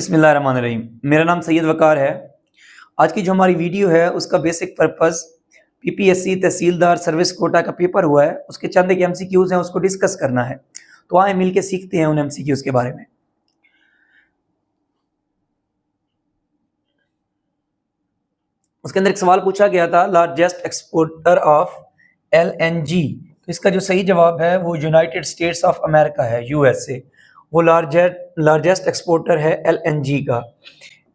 बिस्मिल्लाहिर्रहमानिर्रहीम। मेरा नाम सैयद वकार है। आज की जो हमारी वीडियो है उसका बेसिक पर्पस पीपीएससी तहसीलदार सर्विस कोटा का पेपर हुआ है, उसके चंद एक एमसीक्यूज हैं, उसको डिस्कस करना है। तो आए मिल के सीखते हैं उन एमसीक्यूज के बारे में। उसके अंदर एक सवाल पूछा गया था, लार्जेस्ट एक्सपोर्टर ऑफ एलएनजी। तो इसका जो सही जवाब है वो यूनाइटेड स्टेट्स ऑफ अमेरिका है, यूएसए। वो लार्जेस्ट एक्सपोर्टर है एलएनजी का।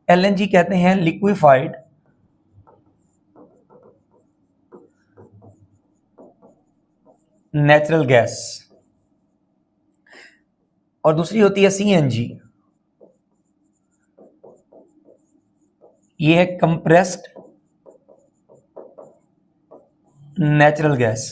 एलएनजी कहते हैं लिक्विफाइड नेचुरल गैस, और दूसरी होती है सीएनजी, ये है कंप्रेस्ड नेचुरल गैस।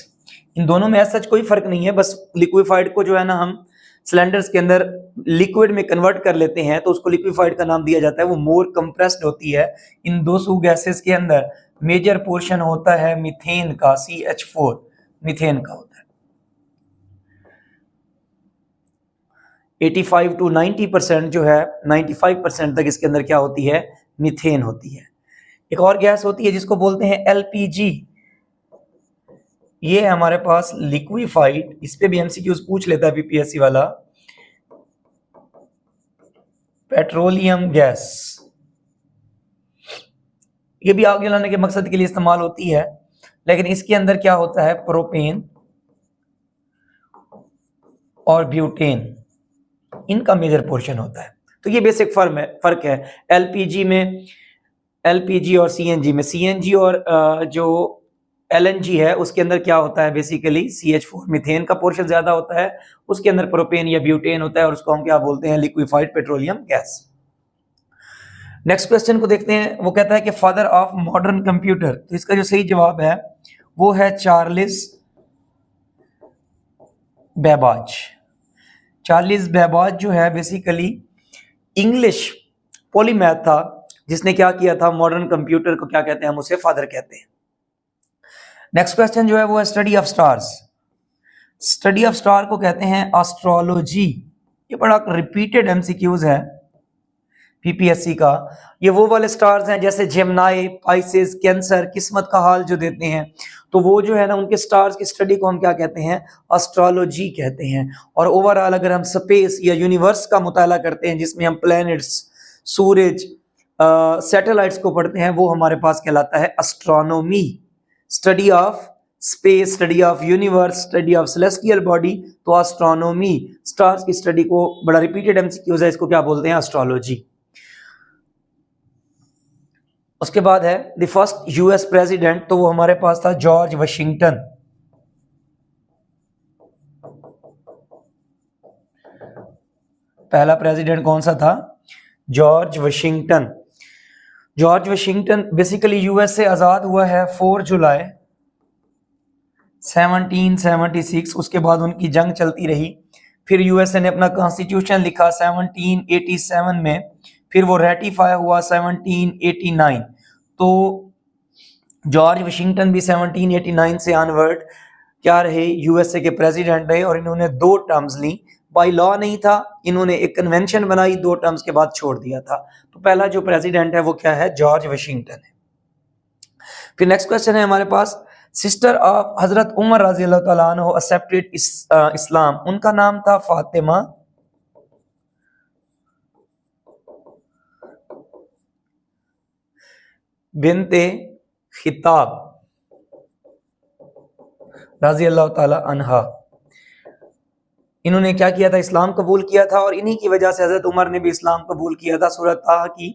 इन दोनों में ऐसा कोई फर्क नहीं है, बस लिक्विफाइड को जो है ना हम सिलेंडर्स के अंदर लिक्विड में कन्वर्ट कर लेते हैं तो उसको लिक्विफाइड का नाम दिया जाता है। वो मोर कंप्रेस्ड होती है। इन दो सू गैसेस के अंदर मेजर पोर्शन होता है मीथेन का, CH4 मीथेन का होता है। 85 to 90% जो है, 95% तक इसके अंदर क्या होती है, मीथेन होती है। एक और गैस होती है जिसको बोलते हैं एलपीजी। ये है हमारे पास लिक्विफाइड, इस पे भी एमसीक्यूज पूछ लेता है पीपीएससी वाला, पेट्रोलियम गैस। ये भी आग जलाने के मकसद के लिए इस्तेमाल होती है, लेकिन इसके अंदर क्या होता है, प्रोपेन और ब्यूटेन, इनका मेजर पोर्शन होता है। तो ये बेसिक फर्क है एलपीजी में, एलपीजी और सीएनजी में। सीएनजी और जो एलएनजी है उसके अंदर क्या होता है, बेसिकली CH4 मीथेन का पोर्शन ज्यादा होता है, उसके अंदर प्रोपेन या ब्यूटेन होता है, और उसको हम क्या बोलते हैं, liquefied petroleum gas. Next question को देखते हैं। वो कहता है कि फादर ऑफ मॉडर्न कंप्यूटर। तो इसका जो सही जवाब है वो है चार्ल्स बेबाज। चार्ल्स बेबाज जो है बेसिकली इंग्लिश पॉलीमैथ था, जिसने क्या किया था, मॉडर्न कंप्यूटर को क्या कहते हैं, हम उसे फादर कहते हैं। नेक्स्ट क्वेश्चन जो है वो है study of stars. Study of star को कहते हैं एस्ट्रोलॉजी। ये बड़ा रिपीटेड एमसीक्यूज है पीपीएससी का। ये वो वाले स्टार्स हैं जैसे जेमिनी, पाइसेस, कैंसर, किस्मत का हाल जो देते हैं, तो वो जो है ना उनके स्टार्स की स्टडी को हम क्या कहते हैं, एस्ट्रोलॉजी कहते हैं। और ओवरऑल अगर हम स्पेस या यूनिवर्स का मुताला करते हैं, जिसमें हम प्लैनेट्स, सूरज, सैटेलाइट्स को पढ़ते हैं, वो हमारे पास कहलाता है astronomy. Study of space, study of universe, study of celestial body, तो एस्ट्रोनॉमी। स्टार्स की स्टडी को, बड़ा रिपीटेड एमसीक्यूज है, इसको क्या बोलते हैं, एस्ट्रोलॉजी। उसके बाद है द फर्स्ट यूएस प्रेसिडेंट। तो वो हमारे पास था जॉर्ज वाशिंगटन। पहला प्रेसिडेंट कौन सा था, George Washington. George Washington basically US से आजाद हुआ है 4 जुलाई 1776। उसके बाद उनकी जंग चलती रही, फिर यूएसए ने अपना कॉन्स्टिट्यूशन लिखा 1787 में, फिर वो रेटिफाई हुआ 1789। तो जॉर्ज वाशिंगटन भी 1789 से ऑनवर्ड क्या रहे, यूएसए के प्रेसिडेंट रहे, और इन्होंने 2 टर्म्स ली। बाय लॉ नहीं था, इन्होंने एक कन्वेंशन बनाई, 2 टर्म्स के बाद छोड़ दिया था। तो पहला जो प्रेसिडेंट है वो क्या है, जॉर्ज वाशिंगटन है। फिर नेक्स्ट क्वेश्चन है हमारे पास, सिस्टर ऑफ हजरत उमर रजी अल्लाह तआला अन्हु एक्सेप्टेड इस्लाम। उनका नाम था फातिमा बिनते खिताब रजी अल्लाह तआला अन्हा। इन्होंने क्या किया था, इस्लाम कबूल किया था, और इन्हीं की वजह से हजरत उमर ने भी इस्लाम कबूल किया था। सूरत ताहा की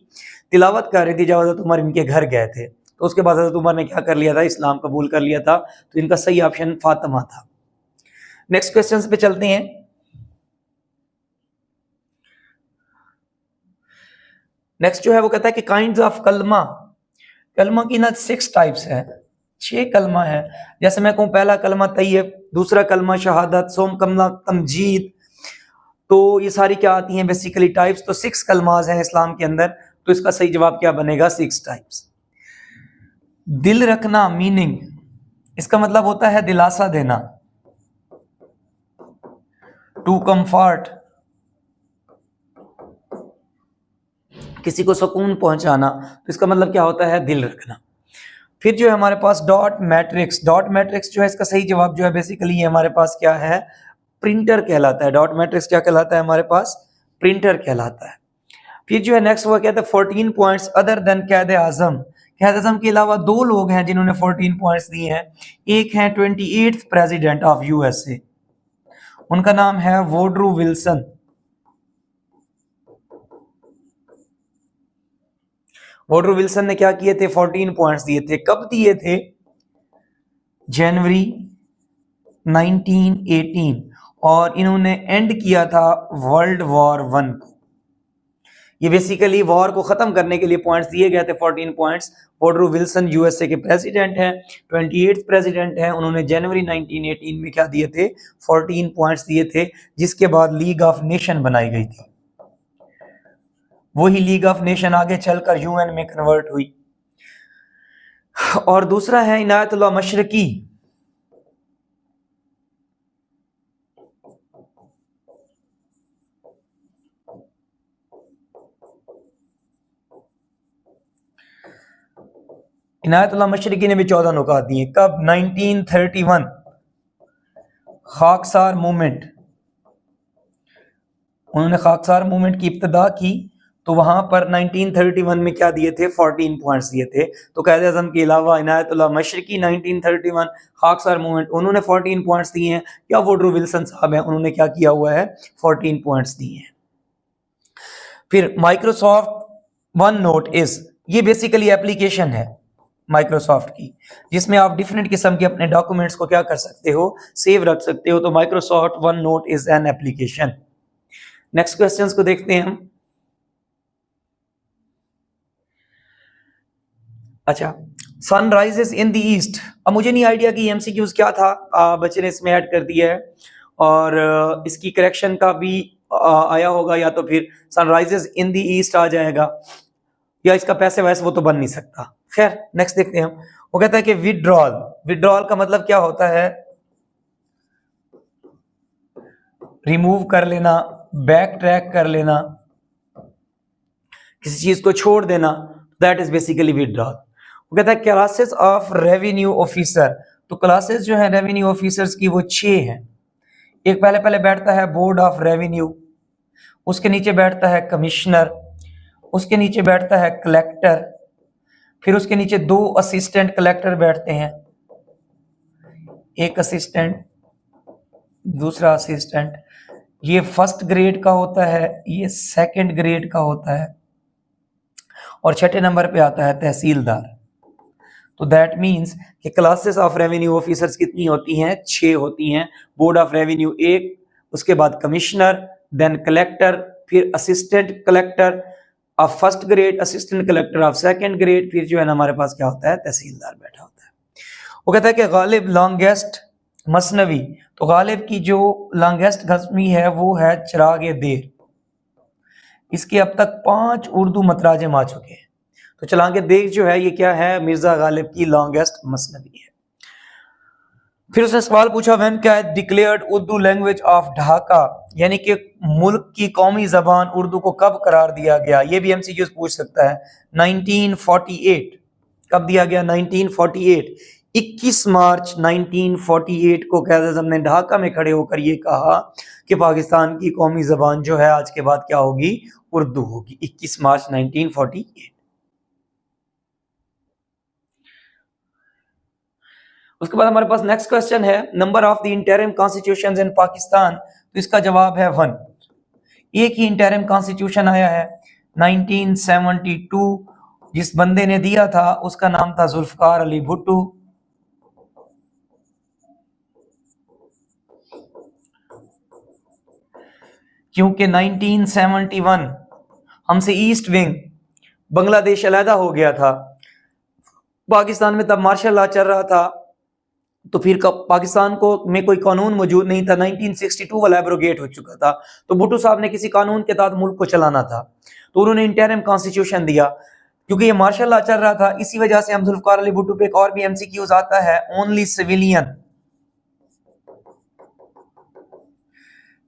तिलावत कर रही थी जब हजरत उमर इनके घर गए थे, तो उसके बाद हजरत उमर ने क्या कर लिया था, इस्लाम कबूल कर लिया था। तो इनका सही ऑप्शन फातिमा था। नेक्स्ट क्वेश्चन पे चलते हैं। नेक्स्ट जो है वो कहता है कि काइंड्स ऑफ कलमा। कलमा की ना 6 टाइप्स है, 6 कलमा है। जैसे मैं कहूँ पहला कलमा तैयब, दूसरा कलमा शहादत, सोम कलमा तमजीद। तो ये सारी क्या आती हैं, बेसिकली टाइप्स। तो 6 कलमाज हैं इस्लाम के अंदर। तो इसका सही जवाब क्या बनेगा, 6 टाइप्स। दिल रखना मीनिंग, इसका मतलब होता है दिलासा देना। टू कंफर्ट, किसी को सुकून पहुंचाना, तो इसका मतलब क्या होता है, दिल रखना। फिर जो है हमारे पास डॉट मैट्रिक्स, डॉट मैट्रिक्स जो है इसका सही जवाब जो है बेसिकली ये हमारे पास क्या है, प्रिंटर कहलाता है। डॉट मैट्रिक्स क्या कहलाता है हमारे पास, प्रिंटर कहलाता है। फिर जो है नेक्स्ट वो कहता है 14 पॉइंट्स अदर देन कैद आजम। कैद आजम के अलावा दो लोग हैं जिन्होंने 14 पॉइंट्स दिए हैं। एक है 28th प्रेसिडेंट ऑफ यूएसए, उनका नाम है वुडरो विल्सन। वुडरो विल्सन ने क्या किए थे, 14 पॉइंट्स दिए थे। कब दिए थे, जनवरी 1918, और इन्होंने एंड किया था वर्ल्ड वॉर 1 को। ये बेसिकली वॉर को खत्म करने के लिए पॉइंट्स दिए गए थे, 14 पॉइंट्स। वुडरो विल्सन यूएसए के प्रेसिडेंट हैं, 28th प्रेसिडेंट हैं। उन्होंने जनवरी 1918 में क्या दिए थे, 14 पॉइंट्स दिए थे, जिसके बाद लीग ऑफ नेशन बनाई गई थी। वही लीग ऑफ नेशन आगे चलकर यूएन में कन्वर्ट हुई। और दूसरा है इनायतुल्लाह मशरकी। इनायतुल्लाह मशरकी ने भी 14 नुकात दिए। कब, 1931 खाकसार मूवमेंट, उन्होंने खाकसार मूवमेंट की इब्तिदा की, तो वहां पर 1931 में क्या दिए थे, 14 पॉइंट्स दिए थे। तो कायद आज़म के अलावा इनायतुल्लाह मशरकी 1931 खाकसार मूवमेंट, उन्होंने 14 पॉइंट्स दिए हैं। या वुडरो विल्सन साहब हैं, उन्होंने क्या किया हुआ है, 14 पॉइंट्स दिए हैं। फिर माइक्रोसॉफ्ट वन नोट इज, ये बेसिकली एप्लीकेशन है माइक्रोसॉफ्ट की, जिसमें आप डिफरेंट किस्म के अपने डॉक्यूमेंट्स को क्या कर सकते हो, सेव रख सकते हो। तो Microsoft one note is an application. Next questions को देखते हैं हम। अच्छा, सनराइजेस इन द ईस्ट। अब मुझे नहीं आइडिया कि एमसीक्यूज क्या था, बच्चे ने इसमें ऐड कर दिया है, और इसकी करेक्शन का भी आया होगा, या तो फिर सनराइजेस इन द ईस्ट आ जाएगा, या इसका पैसे वैसे वो तो बन नहीं सकता। खैर नेक्स्ट देखते हैं हम। वो कहता है कि विड्रॉल, विड्रॉल का मतलब क्या होता है, रिमूव कर लेना, बैक ट्रैक कर लेना, किसी चीज को छोड़ देना, दैट इज बेसिकली विड्रॉल। वो कहता है क्लासेस ऑफ रेवेन्यू ऑफिसर। तो क्लासेस जो है रेवेन्यू ऑफिसर्स की वो 6 हैं। एक पहले पहले बैठता है बोर्ड ऑफ रेवेन्यू, उसके नीचे बैठता है कमिश्नर, उसके नीचे बैठता है कलेक्टर, फिर उसके नीचे 2 असिस्टेंट कलेक्टर बैठते हैं, एक असिस्टेंट दूसरा असिस्टेंट। ये फर्स्ट ग्रेड का होता है, ये सेकंड ग्रेड का होता है, और छठे नंबर पे आता है तहसीलदार। तो दैट मीन्स कि क्लासेस ऑफ रेवेन्यू ऑफिसर्स कितनी होती हैं, 6 होती हैं। बोर्ड ऑफ रेवेन्यू 1, उसके बाद कमिश्नर, देन कलेक्टर, फिर assistant collector of first grade, assistant collector of second grade, फिर जो है ना हमारे पास क्या होता है, तहसीलदार बैठा होता है। वो कहता है कि गालिब लॉन्गेस्ट मसनवी। तो गालिब की जो लॉन्गेस्ट गज़नी है वो है चिरागे देर। इसके अब तक 5 उर्दू मतराजम आ चुके हैं। तो चिरागे देर जो है ये क्या है, मिर्जा गालिब की लॉन्गेस्ट मसनवी है। फिर उसने सवाल पूछा व्हेन क्या declared Urdu language of Dhaka, यानी कि मुल्क की कौमी जबान उर्दू को कब करार दिया गया। ये भी एमसीक्यूज पूछ सकता है। 1948 कब दिया गया, 1948 21 मार्च 1948 को कायद आज़म ने ढाका में खड़े होकर ये कहा कि पाकिस्तान की कौमी जबान जो है आज के बाद क्या होगी, उर्दू होगी। 21 मार्च 1948। उसके बाद हमारे पास नेक्स्ट क्वेश्चन है, number of the interim constitutions in Pakistan. तो इसका जवाब है 1। एक ही इंटरिम कॉन्स्टिट्यूशन आया है 1972, जिस बंदे ने दिया था उसका नाम था जुल्फकार अली भुट्टो। क्योंकि 1971 हमसे ईस्ट विंग बांग्लादेश अलहदा हो गया था, पाकिस्तान में तब मार्शल लॉ चल रहा था, तो फिर पाकिस्तान को में कोई कानून मौजूद नहीं था। 1962 वाला एब्रोगेट हो चुका था। तो भुट्टो साहब ने किसी कानून के तहत मुल्क को चलाना था, तो उन्होंने इंटरिम कॉन्स्टिट्यूशन दिया। क्योंकि ये मार्शल लॉ चल रहा था, इसी वजह से हम जुल्फकार अली भुट्टो पे एक और भी एमसीक्यूज आता है, only civilian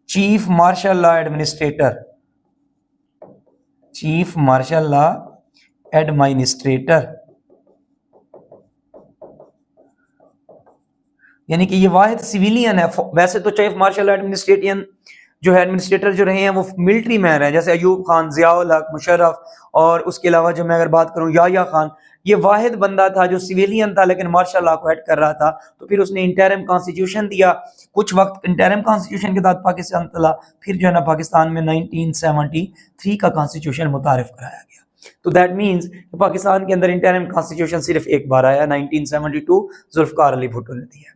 chief marshal law administrator, chief marshal law administrator, यानी कि ये वाहिद सिविलियन है। वैसे तो चीफ मार्शल एडमिनिस्ट्रेटियन जो है, एडमिनिस्ट्रेटर जो रहे हैं वो मिलिट्री मैन है, जैसे अयूब खान, जियाउल हक, मुशर्रफ, और उसके अलावा जो मैं अगर बात करूं याह्या खान, ये वाहिद बंदा था जो सिविलियन था लेकिन मार्शल लॉ को हेड कर रहा था। तो फिर उसने इंटरिम कॉन्स्टिट्यूशन दिया, कुछ वक्त इंटरिम कॉन्स्टिट्यूशन के बाद पाकिस्तान चला, फिर जो है ना पाकिस्तान में 1973 का कॉन्स्टिट्यूशन मुतारिफ कराया गया। तो दैट मीन्स पाकिस्तान के अंदर इंटरिम कॉन्स्टिट्यूशन सिर्फ एक बार आया, 1972, जुल्फकार अली भुट्टो ने दिया।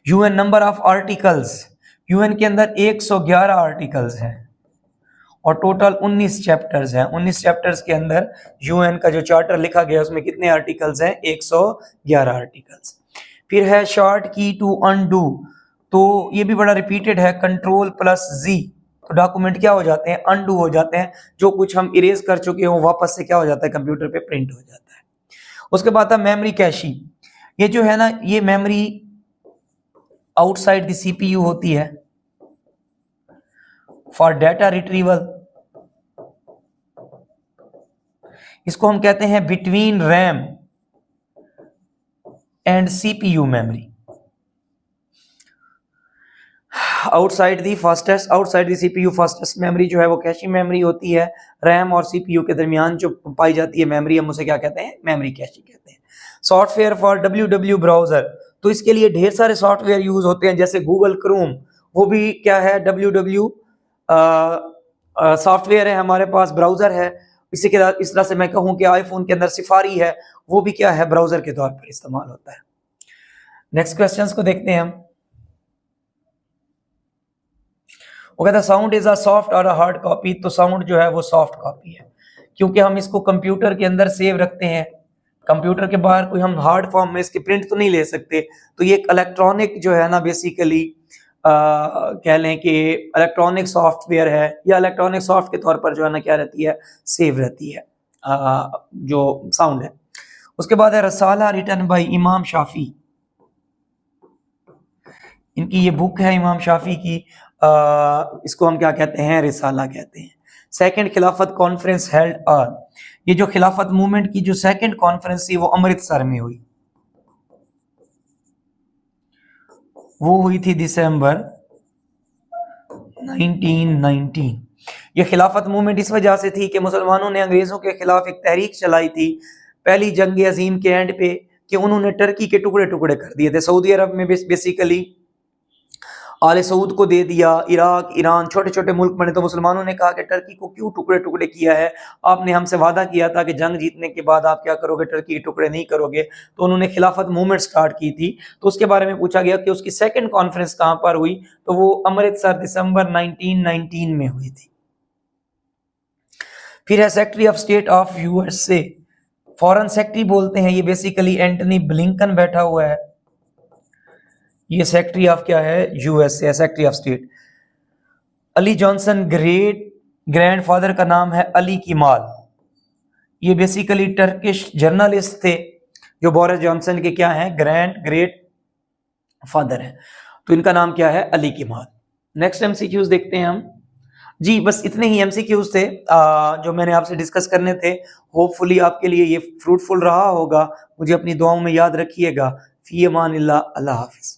UN number of articles, UN के अंदर 111 आर्टिकल्स हैं और टोटल 19 चैप्टर्स हैं। 19 चैप्टर्स के अंदर यूएन का जो चार्टर लिखा गया उसमें कितने आर्टिकल्स हैं? 111 आर्टिकल्स। फिर है शॉर्ट की टू अनडू, तो ये भी बड़ा रिपीटेड है, कंट्रोल प्लस जी, तो डॉक्यूमेंट क्या हो जाते हैं? अनडू हो जाते हैं। जो कुछ हम इरेज कर चुके हो वापस से क्या हो जाता है? कंप्यूटर पे प्रिंट हो जाता है। उसके बाद था मेमोरी कैशी, ये जो है ना ये मेमोरी आउटसाइड द सीपीयू होती है फॉर डाटा रिट्रीवल, इसको हम कहते हैं between RAM and CPU memory. Outside the CPU fastest memory जो है वो कैशी मेमोरी होती है। रैम और सीपीयू के दरमियान जो पाई जाती है मेमोरी, हम उसे क्या कहते हैं? मेमोरी कैशी कहते हैं। सॉफ्टवेयर फॉर www ब्राउजर, तो इसके लिए ढेर सारे सॉफ्टवेयर यूज होते हैं, जैसे गूगल क्रोम, वो भी क्या है? www सॉफ्टवेयर है, हमारे पास ब्राउजर है। इसी के इस तरह से मैं कहूं कि आईफोन के अंदर सफारी है, वो भी क्या है? ब्राउजर के तौर पर इस्तेमाल होता है। नेक्स्ट क्वेश्चंस को देखते हैं हम। वो कहता है साउंड इज अ सॉफ्ट और अ हार्ड कॉपी, तो साउंड जो है वो सॉफ्ट कॉपी है क्योंकि हम इसको कंप्यूटर के अंदर सेव रखते हैं, कंप्यूटर के बाहर कोई हम हार्ड फॉर्म में इसकी प्रिंट तो नहीं ले सकते। तो ये एक इलेक्ट्रॉनिक जो है ना बेसिकली कह लें कि इलेक्ट्रॉनिक सॉफ्टवेयर है, या इलेक्ट्रॉनिक सॉफ्ट के तौर पर जो है ना क्या रहती है? सेव रहती है जो साउंड है। उसके बाद है रसाला रिटन बाय इमाम शाफी, इनकी ये बुक है इमाम शाफी की, इसको हम क्या कहते हैं? रिसाला कहते हैं। सेकंड खिलाफत कॉन्फ्रेंस हेल्ड ऑन, ये जो खिलाफत मूवमेंट की जो सेकंड कॉन्फ्रेंस थी वो अमृतसर में हुई, वो हुई थी दिसंबर 1919। ये खिलाफत मूवमेंट इस वजह से थी कि मुसलमानों ने अंग्रेजों के खिलाफ एक तहरीक चलाई थी पहली जंग अजीम के एंड पे, कि उन्होंने टर्की के टुकड़े टुकड़े कर दिए थे। सऊदी अरब में बेसिकली आले सऊद को दे दिया, इराक, ईरान, छोटे छोटे मुल्क बने। तो मुसलमानों ने कहा कि टर्की को क्यों टुकड़े टुकड़े किया है? आपने हमसे वादा किया था कि जंग जीतने के बाद आप क्या करोगे? टर्की के टुकड़े नहीं करोगे। तो उन्होंने खिलाफत मूवमेंट स्टार्ट की थी। तो उसके बारे में पूछा गया कि उसकी सेकंड कॉन्फ्रेंस कहां पर हुई, तो वो अमृतसर दिसंबर 1919 में हुई थी। फिर है secretary of state of USA, foreign secretary बोलते हैं, ये बेसिकली एंटनी ब्लिंकन बैठा हुआ है, ये सेक्रेटरी ऑफ क्या है? USA, secretary of state. Ali Johnson grandfather का नाम है अली किमाल, ये बेसिकली टर्किश जर्नलिस्ट थे जो बोरिस जॉनसन के क्या हैं? ग्रेट फादर हैं। तो इनका नाम क्या है? अली किमाल। नेक्स्ट एमसीक्यूज देखते हैं हम जी। बस इतने ही एमसीक्यूज थे जो मैंने आपसे डिस्कस करने थे। होपफुली आपके लिए ये फ्रूटफुल रहा होगा। मुझे अपनी दुआओं में याद रखिएगा। फी अमानिल्लाह, अल्लाह हाफिज।